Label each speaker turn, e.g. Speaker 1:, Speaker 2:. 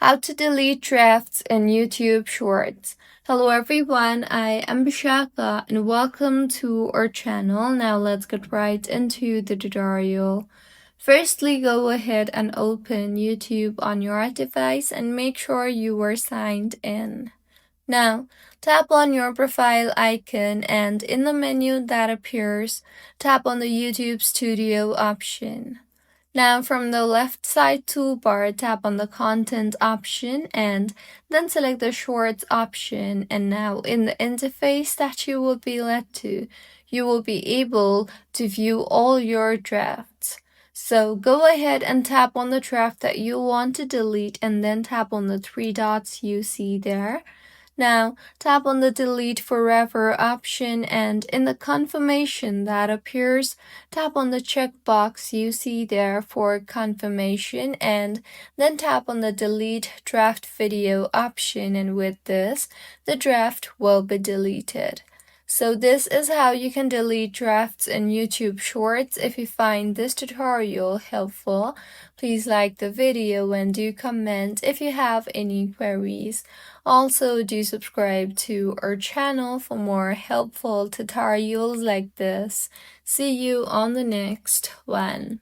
Speaker 1: How to delete drafts in YouTube Shorts. Hello everyone, I am Bishaka and welcome to our channel. Now let's get right into the tutorial. Firstly, go ahead and open YouTube on your device and make sure you are signed in. Now, tap on your profile icon and in the menu that appears, tap on the YouTube Studio option. Now from the left side toolbar, tap on the content option and then select the shorts option. And now in the interface that you will be led to, you will be able to view all your drafts. So go ahead and tap on the draft that you want to delete and then tap on the three dots you see there. Now, tap on the Delete Forever option and in the confirmation that appears, tap on the checkbox you see there for confirmation and then tap on the Delete Draft Video option, and with this, the draft will be deleted. So this is how you can delete drafts in YouTube Shorts. If you find this tutorial helpful, please like the video and do comment if you have any queries. Also, do subscribe to our channel for more helpful tutorials like this. See you on the next one.